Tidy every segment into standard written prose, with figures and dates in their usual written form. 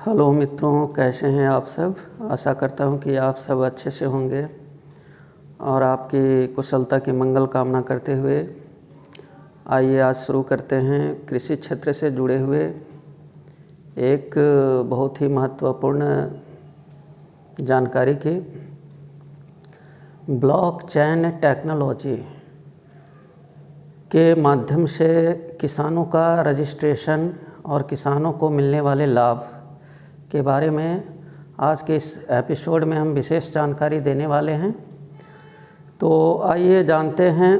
Hello मित्रों, कैसे हैं आप सब। आशा करता हूं कि आप सब अच्छे से होंगे और आपकी कुशलता की मंगल कामना करते हुए आइए आज शुरू करते हैं कृषि क्षेत्र से जुड़े हुए एक बहुत ही महत्वपूर्ण जानकारी की। ब्लॉकचेन टेक्नोलॉजी के माध्यम से किसानों का रजिस्ट्रेशन और किसानों को मिलने वाले लाभ के बारे में आज के इस एपिसोड में हम विशेष जानकारी देने वाले हैं। तो आइए जानते हैं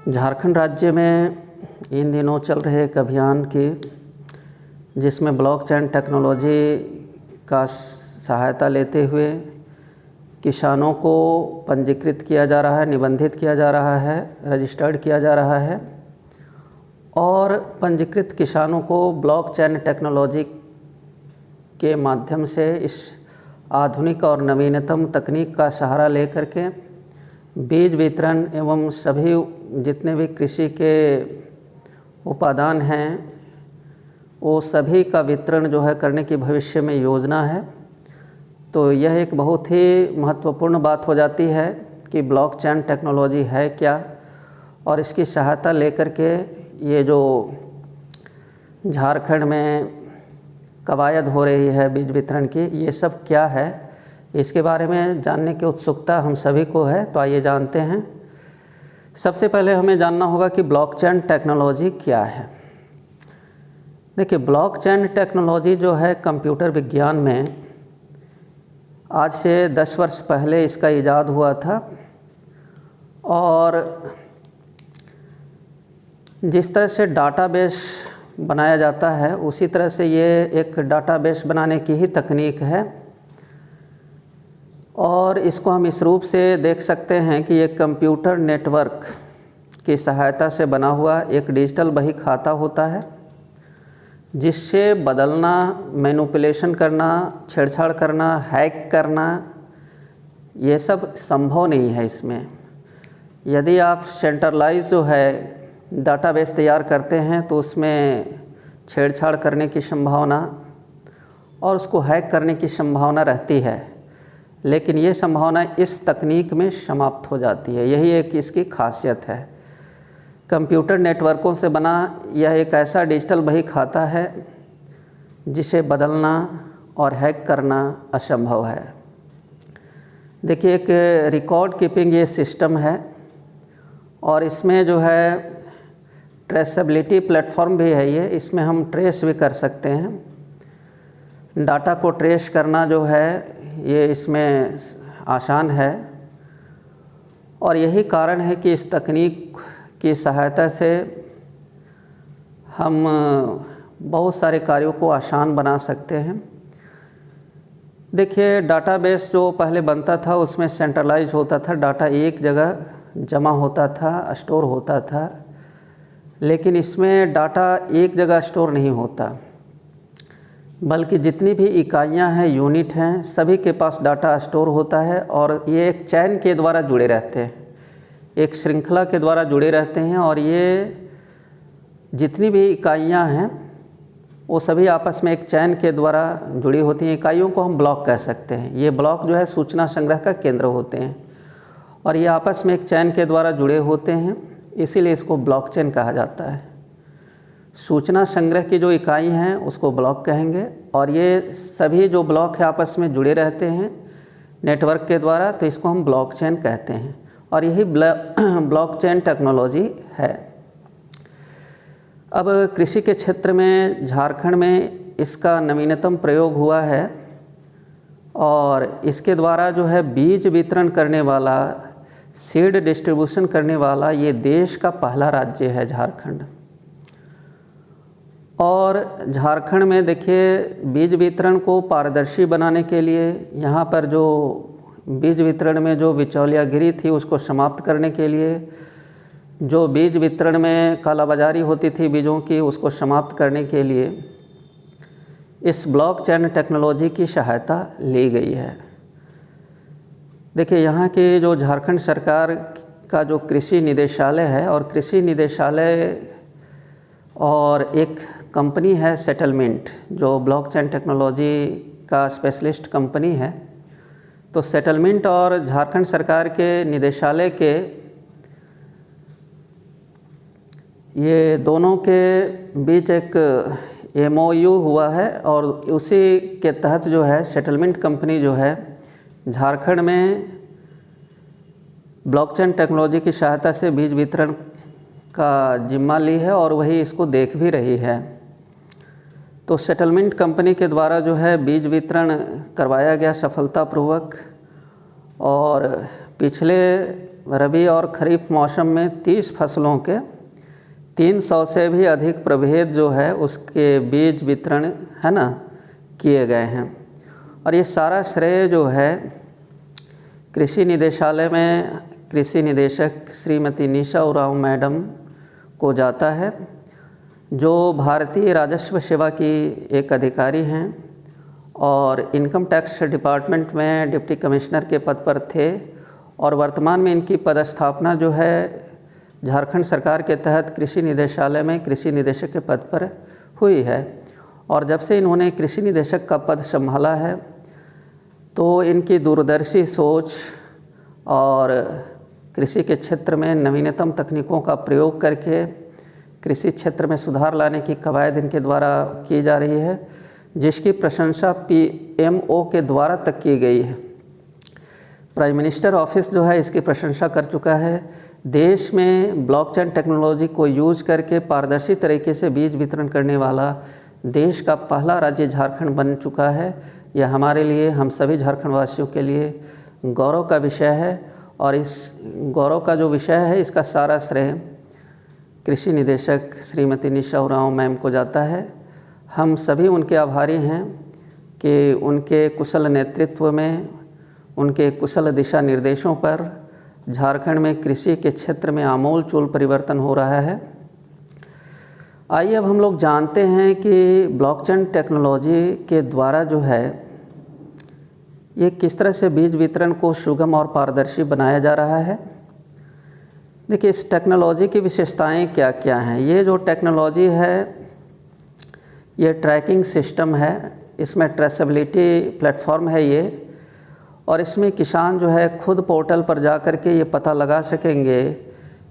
झारखंड राज्य में इन दिनों चल रहे एक अभियान की, जिसमें ब्लॉकचेन टेक्नोलॉजी का सहायता लेते हुए किसानों को पंजीकृत किया जा रहा है, निबंधित किया जा रहा है, रजिस्टर्ड किया जा रहा है और पंजीकृत किसानों को ब्लॉकचेन टेक्नोलॉजी के माध्यम से इस आधुनिक और नवीनतम तकनीक का सहारा लेकर के बीज वितरण एवं सभी जितने भी कृषि के उपादान हैं वो सभी का वितरण जो है करने की भविष्य में योजना है। तो यह एक बहुत ही महत्वपूर्ण बात हो जाती है कि ब्लॉकचेन टेक्नोलॉजी है क्या और इसकी सहायता लेकर के ये जो झारखंड में कवायद हो रही है बीज वितरण की, ये सब क्या है, इसके बारे में जानने की उत्सुकता हम सभी को है। तो आइए जानते हैं। सबसे पहले हमें जानना होगा कि ब्लॉकचेन टेक्नोलॉजी क्या है। देखिए, ब्लॉकचेन टेक्नोलॉजी जो है कंप्यूटर विज्ञान में आज से 10 वर्ष पहले इसका इजाद हुआ था और जिस तरह से डाटाबेस बनाया जाता है उसी तरह से ये एक डाटाबेस बनाने की ही तकनीक है और इसको हम इस रूप से देख सकते हैं कि एक कंप्यूटर नेटवर्क की सहायता से बना हुआ एक डिजिटल बही खाता होता है, जिससे बदलना, मैनिपुलेशन करना, छेड़छाड़ करना, हैक करना, ये सब संभव नहीं है। इसमें यदि आप सेंट्रलाइज जो है डाटाबेस तैयार करते हैं तो उसमें छेड़छाड़ करने की संभावना और उसको हैक करने की संभावना रहती है, लेकिन ये संभावना इस तकनीक में समाप्त हो जाती है। यही एक इसकी खासियत है। कंप्यूटर नेटवर्कों से बना यह एक ऐसा डिजिटल बही खाता है जिसे बदलना और हैक करना असंभव है। देखिए, एक रिकॉर्ड कीपिंग ये सिस्टम है और इसमें जो है ट्रेसेबिलिटी प्लेटफॉर्म भी है। ये इसमें हम ट्रेस भी कर सकते हैं। डाटा को ट्रेस करना जो है ये इसमें आसान है और यही कारण है कि इस तकनीक की सहायता से हम बहुत सारे कार्यों को आसान बना सकते हैं। देखिए, डाटाबेस जो पहले बनता था उसमें सेंट्रलाइज होता था, डाटा एक जगह जमा होता था, स्टोर होता था, लेकिन इसमें डाटा एक जगह स्टोर नहीं होता, बल्कि जितनी भी इकाइयां हैं, यूनिट हैं, सभी के पास डाटा स्टोर होता है और ये एक चैन के द्वारा जुड़े रहते हैं, एक श्रृंखला के द्वारा जुड़े रहते हैं और ये जितनी भी इकाइयां हैं वो सभी आपस में एक चैन के द्वारा जुड़ी होती हैं। इकाइयों को हम ब्लॉक कह सकते हैं। ये ब्लॉक जो है सूचना संग्रह का केंद्र होते हैं और ये आपस में एक चैन के द्वारा जुड़े होते हैं, इसीलिए इसको ब्लॉकचेन कहा जाता है। सूचना संग्रह की जो इकाई हैं उसको ब्लॉक कहेंगे और ये सभी जो ब्लॉक है आपस में जुड़े रहते हैं नेटवर्क के द्वारा, तो इसको हम ब्लॉकचेन कहते हैं और यही ब्लॉकचेन टेक्नोलॉजी है। अब कृषि के क्षेत्र में झारखंड में इसका नवीनतम प्रयोग हुआ है और इसके द्वारा जो है बीज वितरण करने वाला, सीड डिस्ट्रीब्यूशन करने वाला ये देश का पहला राज्य है झारखंड। और झारखंड में देखिए, बीज वितरण को पारदर्शी बनाने के लिए यहाँ पर जो बीज वितरण में जो बिचौलियागिरी थी उसको समाप्त करने के लिए, जो बीज वितरण में कालाबाजारी होती थी बीजों की, उसको समाप्त करने के लिए इस ब्लॉकचेन टेक्नोलॉजी की सहायता ली गई है। देखिए, यहाँ के जो झारखंड सरकार का जो कृषि निदेशालय है और कृषि निदेशालय और एक कंपनी है सेटलमेंट, जो ब्लॉकचेन टेक्नोलॉजी का स्पेशलिस्ट कंपनी है। तो सेटलमेंट और झारखंड सरकार के निदेशालय के ये दोनों के बीच एक MOU हुआ है और उसी के तहत जो है सेटलमेंट कंपनी जो है झारखंड में ब्लॉकचेन टेक्नोलॉजी की सहायता से बीज वितरण का जिम्मा ली है और वही इसको देख भी रही है। तो सेटलमेंट कंपनी के द्वारा जो है बीज वितरण करवाया गया सफलतापूर्वक और पिछले रबी और खरीफ मौसम में 30 फसलों के 300 से भी अधिक प्रभेद जो है उसके बीज वितरण है ना किए गए हैं। और ये सारा श्रेय जो है कृषि निदेशालय में कृषि निदेशक श्रीमती निशा उरांव मैडम को जाता है, जो भारतीय राजस्व सेवा की एक अधिकारी हैं और इनकम टैक्स डिपार्टमेंट में डिप्टी कमिश्नर के पद पर थे और वर्तमान में इनकी पदस्थापना जो है झारखंड सरकार के तहत कृषि निदेशालय में कृषि निदेशक के पद पर हुई है। और जब से इन्होंने कृषि निदेशक का पद संभाला है तो इनकी दूरदर्शी सोच और कृषि के क्षेत्र में नवीनतम तकनीकों का प्रयोग करके कृषि क्षेत्र में सुधार लाने की कवायद इनके द्वारा की जा रही है, जिसकी प्रशंसा PMO के द्वारा तक की गई है। प्राइम मिनिस्टर ऑफिस जो है इसकी प्रशंसा कर चुका है। देश में ब्लॉकचेन टेक्नोलॉजी को यूज करके पारदर्शी तरीके से बीज वितरण करने वाला देश का पहला राज्य झारखंड बन चुका है। यह हमारे लिए, हम सभी झारखंड वासियों के लिए गौरव का विषय है और इस गौरव का जो विषय है इसका सारा श्रेय कृषि निदेशक श्रीमती निशा उरांव मैम को जाता है। हम सभी उनके आभारी हैं कि उनके कुशल नेतृत्व में, उनके कुशल दिशा निर्देशों पर झारखंड में कृषि के क्षेत्र में आमूल-चूल परिवर्तन हो रहा है। आइए अब हम लोग जानते हैं कि ब्लॉकचेन टेक्नोलॉजी के द्वारा जो है ये किस तरह से बीज वितरण को सुगम और पारदर्शी बनाया जा रहा है। देखिए, इस टेक्नोलॉजी की विशेषताएं क्या क्या हैं। ये जो टेक्नोलॉजी है ये ट्रैकिंग सिस्टम है, इसमें ट्रेसेबिलिटी प्लेटफॉर्म है ये, और इसमें किसान जो है खुद पोर्टल पर जा कर के ये पता लगा सकेंगे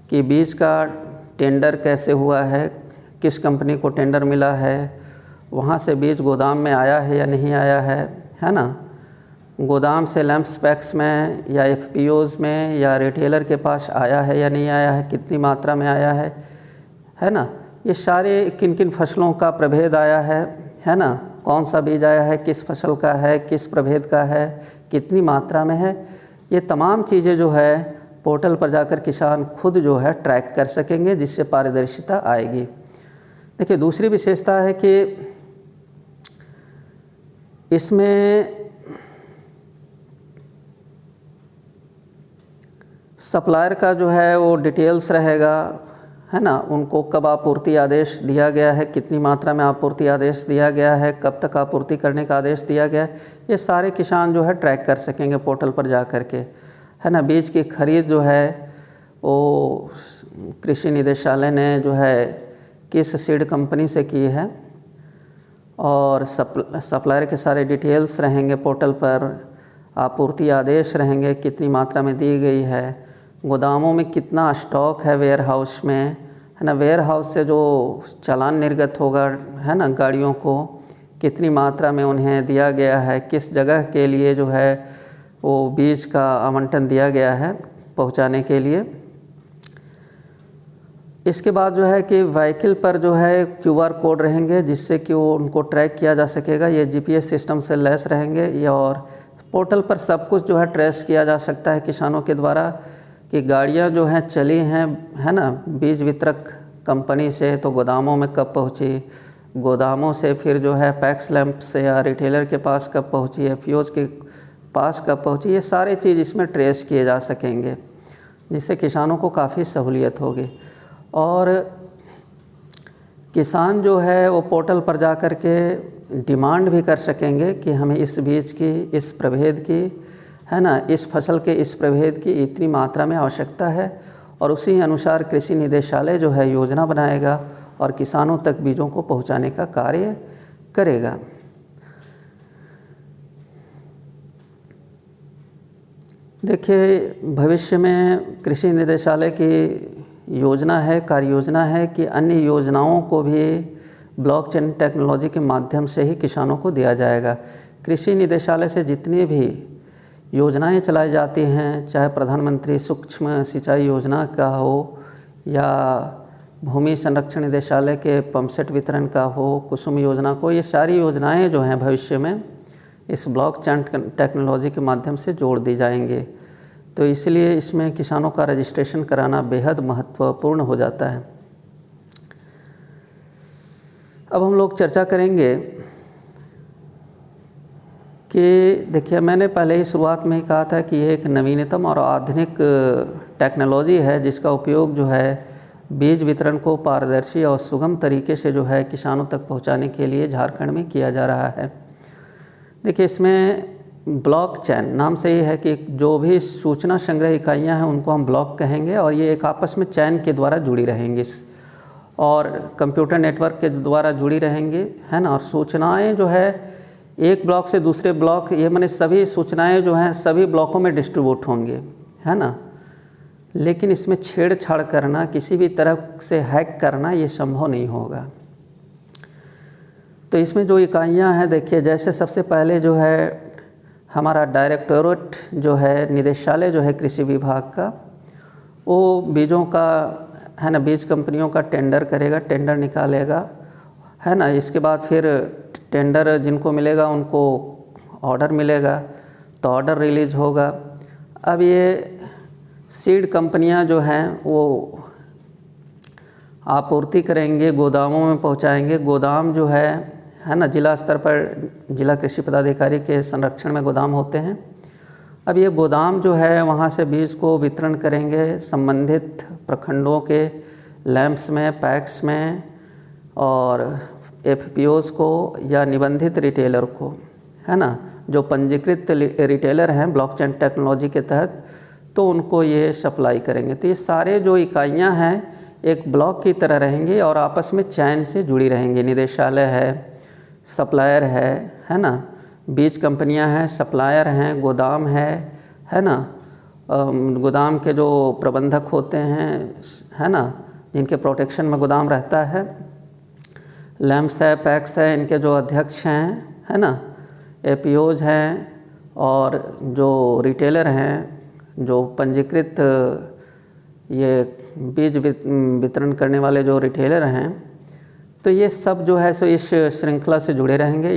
कि बीज का टेंडर कैसे हुआ है, किस कंपनी को टेंडर मिला है, वहाँ से बीज गोदाम में आया है या नहीं आया है ना, गोदाम से लैंप्स पैक्स में या FPOs में या रिटेलर के पास आया है या नहीं आया है, कितनी मात्रा में आया है ना, ये सारे किन किन फसलों का प्रभेद आया है ना, कौन सा बीज आया है, किस फसल का है, किस प्रभेद का है, कितनी मात्रा में है, ये तमाम चीज़ें जो है पोर्टल पर जाकर किसान खुद जो है ट्रैक कर सकेंगे, जिससे पारदर्शिता आएगी। देखिए, दूसरी विशेषता है कि इसमें सप्लायर का जो है वो डिटेल्स रहेगा, है ना, उनको कब आपूर्ति आदेश दिया गया है, कितनी मात्रा में आपूर्ति आदेश दिया गया है, कब तक आपूर्ति करने का आदेश दिया गया है, ये सारे किसान जो है ट्रैक कर सकेंगे पोर्टल पर जा कर के, है ना। बीज की खरीद जो है वो कृषि निदेशालय ने जो है किस सीड कंपनी से की है और सप्लायर के सारे डिटेल्स रहेंगे पोर्टल पर, आपूर्ति आदेश रहेंगे, कितनी मात्रा में दी गई है, गोदामों में कितना स्टॉक है वेयर हाउस में, है ना, वेयर हाउस से जो चालान निर्गत होगा, है ना, गाड़ियों को कितनी मात्रा में उन्हें दिया गया है, किस जगह के लिए जो है वो बीज का आवंटन दिया गया है पहुंचाने के लिए। इसके बाद जो है कि व्हीकल पर जो है QR कोड रहेंगे, जिससे कि वो उनको ट्रैक किया जा सकेगा। ये GPS सिस्टम से लैस रहेंगे ये, और पोर्टल पर सब कुछ जो है ट्रेस किया जा सकता है किसानों के द्वारा कि गाड़ियाँ जो हैं चली हैं, है ना, बीज वितरक कंपनी से तो गोदामों में कब पहुँची, गोदामों से फिर जो है पैक्स लैंप से या रिटेलर के पास कब पहुँची, FPOs के पास कब पहुँची, ये सारे चीज़ इसमें ट्रेस किए जा सकेंगे, जिससे किसानों को काफ़ी सहूलियत होगी। और किसान जो है वो पोर्टल पर जा कर के डिमांड भी कर सकेंगे कि हमें इस बीज की, इस प्रभेद की, है ना, इस फसल के इस प्रभेद की इतनी मात्रा में आवश्यकता है, और उसी अनुसार कृषि निदेशालय जो है योजना बनाएगा और किसानों तक बीजों को पहुंचाने का कार्य करेगा। देखिए, भविष्य में कृषि निदेशालय की योजना है, कार्य योजना है कि अन्य योजनाओं को भी ब्लॉकचेन टेक्नोलॉजी के माध्यम से ही किसानों को दिया जाएगा। कृषि निदेशालय से जितनी भी योजनाएं चलाई जाती हैं, चाहे प्रधानमंत्री सूक्ष्म सिंचाई योजना का हो या भूमि संरक्षण निदेशालय के पंपसेट वितरण का हो, कुसुम योजना को, ये सारी योजनाएं जो हैं भविष्य में इस ब्लॉकचेन टेक्नोलॉजी के माध्यम से जोड़ दी जाएंगे। तो इसलिए इसमें किसानों का रजिस्ट्रेशन कराना बेहद महत्वपूर्ण हो जाता है। अब हम लोग चर्चा करेंगे कि देखिए, मैंने पहले ही शुरुआत में ही कहा था कि ये एक नवीनतम और आधुनिक टेक्नोलॉजी है जिसका उपयोग जो है बीज वितरण को पारदर्शी और सुगम तरीके से जो है किसानों तक पहुंचाने के लिए झारखंड में किया जा रहा है। देखिए, इसमें ब्लॉकचेन नाम से ही है कि जो भी सूचना संग्रह इकाइयाँ हैं उनको हम ब्लॉक कहेंगे और ये एक आपस में चैन के द्वारा जुड़ी रहेंगी और कंप्यूटर नेटवर्क के द्वारा जुड़ी रहेंगी, है ना। और सूचनाएं जो है एक ब्लॉक से दूसरे ब्लॉक, ये माने सभी सूचनाएं जो हैं सभी ब्लॉकों में डिस्ट्रीब्यूट होंगे, है ना। लेकिन इसमें छेड़छाड़ करना, किसी भी तरह से हैक करना, ये संभव नहीं होगा। तो इसमें जो इकाइयाँ हैं, देखिए, जैसे सबसे पहले जो है हमारा डायरेक्टोरेट जो है, निदेशालय जो है कृषि विभाग का, वो बीजों का, है ना, बीज कंपनियों का टेंडर करेगा, टेंडर निकालेगा, है ना। इसके बाद फिर टेंडर जिनको मिलेगा उनको ऑर्डर मिलेगा, तो ऑर्डर रिलीज़ होगा। अब ये सीड कंपनियां जो हैं वो आपूर्ति करेंगे, गोदामों में पहुंचाएंगे। गोदाम जो है ना, जिला स्तर पर जिला कृषि पदाधिकारी के संरक्षण में गोदाम होते हैं। अब ये गोदाम जो है वहाँ से बीज को वितरण करेंगे संबंधित प्रखंडों के लैंप्स में, पैक्स में और एफपीओज़ को या निबंधित रिटेलर को, है ना, जो पंजीकृत रिटेलर हैं ब्लॉकचेन टेक्नोलॉजी के तहत, तो उनको ये सप्लाई करेंगे। तो ये सारे जो इकाइयाँ हैं एक ब्लॉक की तरह रहेंगी और आपस में चैन से जुड़ी रहेंगी। निदेशालय है, सप्लायर है ना, बीज कंपनियां हैं, सप्लायर हैं, गोदाम है ना, गोदाम के जो प्रबंधक होते हैं, है ना, जिनके प्रोटेक्शन में गोदाम रहता है, लैंप्स है, पैक्स है, इनके जो अध्यक्ष हैं, है ना, एपीओज़ हैं और जो रिटेलर हैं, जो पंजीकृत ये बीज वितरण करने वाले जो रिटेलर हैं, तो ये सब जो है सो इस श्रृंखला से जुड़े रहेंगे।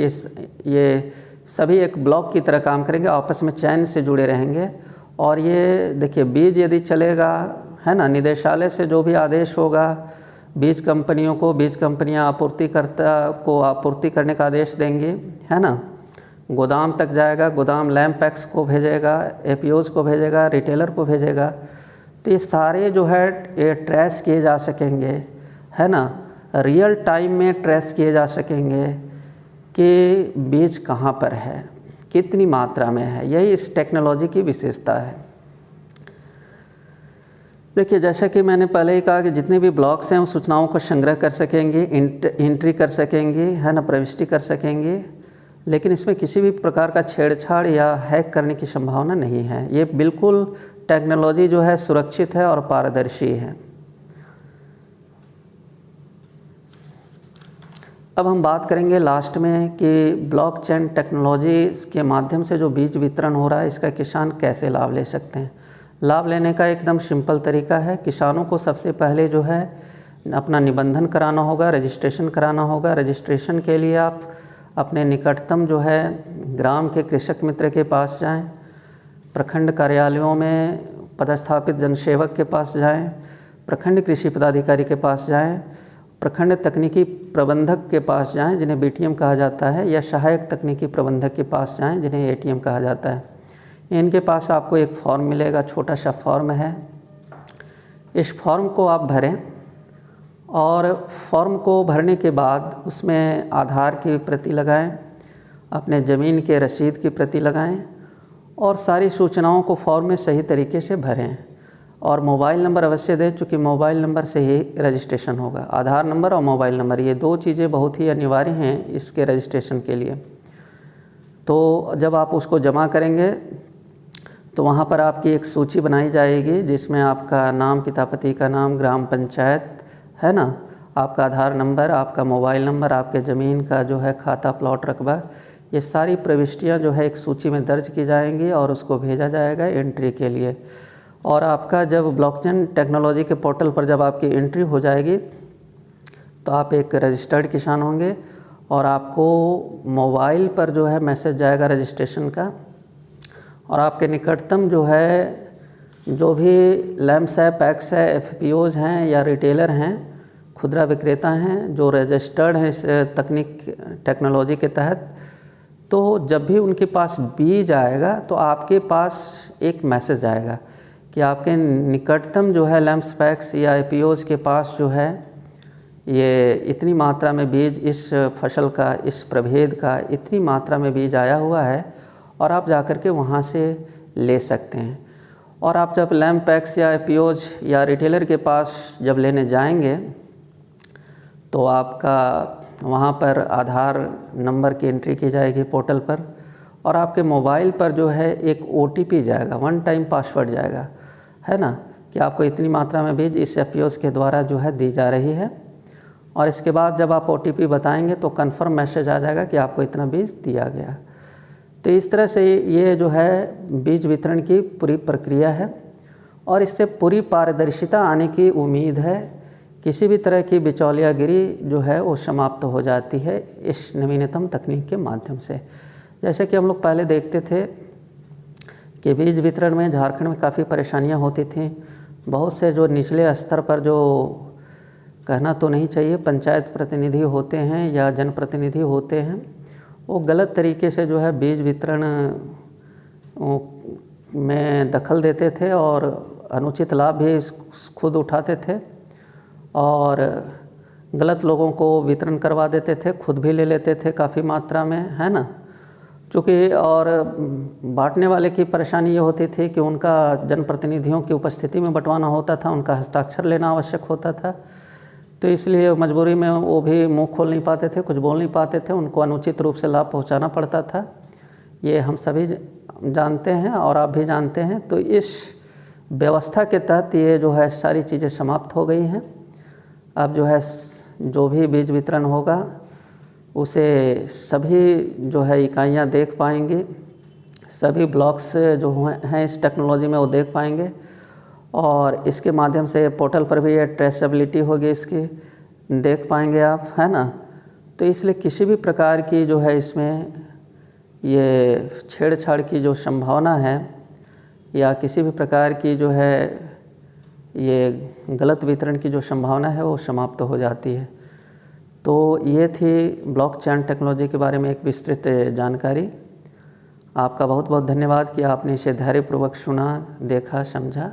ये सभी एक ब्लॉक की तरह काम करेंगे, आपस में चैन से जुड़े रहेंगे। और ये देखिए, बीज यदि चलेगा, है ना, निदेशालय से जो भी आदेश होगा बीज कंपनियों को, बीज कंपनियां आपूर्तिकर्ता को आपूर्ति करने का आदेश देंगी, है ना। गोदाम तक जाएगा, गोदाम लैंप पैक्स को भेजेगा, एपीओज़ को भेजेगा, रिटेलर को भेजेगा। तो ये सारे जो है ये ट्रेस किए जा सकेंगे, है ना, रियल टाइम में ट्रेस किए जा सकेंगे कि बीज कहाँ पर है, कितनी मात्रा में है। यही इस टेक्नोलॉजी की विशेषता है। देखिए, जैसा कि मैंने पहले ही कहा कि जितने भी ब्लॉक्स हैं वो सूचनाओं को संग्रह कर सकेंगे, एंट्री कर सकेंगे, है ना, प्रविष्टि कर सकेंगे, लेकिन इसमें किसी भी प्रकार का छेड़छाड़ या हैक करने की संभावना नहीं है। ये बिल्कुल टेक्नोलॉजी जो है सुरक्षित है और पारदर्शी है। अब हम बात करेंगे लास्ट में कि ब्लॉकचेन टेक्नोलॉजी के माध्यम से जो बीज वितरण हो रहा है इसका किसान कैसे लाभ ले सकते हैं। लाभ लेने का एकदम सिंपल तरीका है। किसानों को सबसे पहले जो है अपना निबंधन कराना होगा, रजिस्ट्रेशन कराना होगा। रजिस्ट्रेशन के लिए आप अपने निकटतम जो है ग्राम के कृषक मित्र के पास जाएं, प्रखंड कार्यालयों में पदस्थापित जनसेवक के पास जाएं, प्रखंड कृषि पदाधिकारी के पास जाएं, प्रखंड तकनीकी प्रबंधक के पास जाएं जिन्हें बीटीएम कहा जाता है, या सहायक तकनीकी प्रबंधक के पास जाएं जिन्हें एटीएम कहा जाता है। इनके पास आपको एक फॉर्म मिलेगा, छोटा सा फॉर्म है। इस फॉर्म को आप भरें और फॉर्म को भरने के बाद उसमें आधार की प्रति लगाएं, अपने ज़मीन के रसीद की प्रति लगाएं और सारी सूचनाओं को फॉर्म में सही तरीके से भरें। और मोबाइल नंबर अवश्य दें, चूँकि मोबाइल नंबर से ही रजिस्ट्रेशन होगा। आधार नंबर और मोबाइल नंबर, ये 2 चीज़ें बहुत ही अनिवार्य हैं इसके रजिस्ट्रेशन के लिए। तो जब आप उसको जमा करेंगे तो वहाँ पर आपकी एक सूची बनाई जाएगी जिसमें आपका नाम, पिता पति का नाम, ग्राम पंचायत है ना, आपका आधार नंबर, आपका मोबाइल नंबर, आपके ज़मीन का जो है खाता, प्लॉट, रकबा, ये सारी प्रविष्टियाँ जो है एक सूची में दर्ज की जाएंगी और उसको भेजा जाएगा एंट्री के लिए। और आपका जब ब्लॉकचेन टेक्नोलॉजी के पोर्टल पर जब आपकी एंट्री हो जाएगी तो आप एक रजिस्टर्ड किसान होंगे और आपको मोबाइल पर जो है मैसेज जाएगा रजिस्ट्रेशन का। और आपके निकटतम जो है, जो भी लैम्प्स है, पैक्स है, एफपीओज हैं या रिटेलर हैं, खुदरा विक्रेता हैं जो रजिस्टर्ड हैं इस टेक्नोलॉजी के तहत, तो जब भी उनके पास बीज आएगा तो आपके पास एक मैसेज आएगा कि आपके निकटतम जो है लैम्प्स, पैक्स या एफपीओज के पास जो है ये इतनी मात्रा में बीज, इस फसल का, इस प्रभेद का इतनी मात्रा में बीज आया हुआ है और आप जाकर के वहाँ से ले सकते हैं। और आप जब लैम्प, पैक्स या एफपीओज या रिटेलर के पास जब लेने जाएंगे तो आपका वहाँ पर आधार नंबर की एंट्री की जाएगी पोर्टल पर और आपके मोबाइल पर जो है एक ओटीपी जाएगा, 1 टाइम पासवर्ड जाएगा, है ना, कि आपको इतनी मात्रा में बीज इस एफपीओज के द्वारा जो है दी जा रही है। और इसके बाद जब आप ओटीपी बताएंगे तो कंफर्म मैसेज आ जाएगा कि आपको इतना बीज दिया गया। तो इस तरह से ये जो है बीज वितरण की पूरी प्रक्रिया है और इससे पूरी पारदर्शिता आने की उम्मीद है। किसी भी तरह की बिचौलियागिरी जो है वो समाप्त हो जाती है इस नवीनतम तकनीक के माध्यम से। जैसे कि हम लोग पहले देखते थे कि बीज वितरण में झारखंड में काफ़ी परेशानियां होती थीं। बहुत से जो निचले स्तर पर, जो कहना तो नहीं चाहिए, पंचायत प्रतिनिधि होते हैं या जनप्रतिनिधि होते हैं, वो गलत तरीके से जो है बीज वितरण में दखल देते थे और अनुचित लाभ भी खुद उठाते थे और गलत लोगों को वितरण करवा देते थे, खुद भी ले लेते थे काफ़ी मात्रा में, है ना। चूँकि और बांटने वाले की परेशानी ये होती थी कि उनका जनप्रतिनिधियों की उपस्थिति में बंटवाना होता था, उनका हस्ताक्षर लेना आवश्यक होता था, तो इसलिए मजबूरी में वो भी मुंह खोल नहीं पाते थे, कुछ बोल नहीं पाते थे, उनको अनुचित रूप से लाभ पहुंचाना पड़ता था। ये हम सभी जानते हैं और आप भी जानते हैं। तो इस व्यवस्था के तहत ये जो है सारी चीज़ें समाप्त हो गई हैं। अब जो है जो भी बीज वितरण होगा उसे सभी जो है इकाइयाँ देख पाएंगी, सभी ब्लॉक्स जो हैं इस टेक्नोलॉजी में वो देख पाएंगे और इसके माध्यम से पोर्टल पर भी ये ट्रेसेबिलिटी होगी, इसकी देख पाएंगे आप, है ना। तो इसलिए किसी भी प्रकार की जो है इसमें ये छेड़छाड़ की जो संभावना है या किसी भी प्रकार की जो है ये गलत वितरण की जो संभावना है वो समाप्त हो जाती है। तो ये थी ब्लॉकचेन टेक्नोलॉजी के बारे में एक विस्तृत जानकारी। आपका बहुत बहुत धन्यवाद कि आपने इसे धैर्यपूर्वक सुना, देखा, समझा।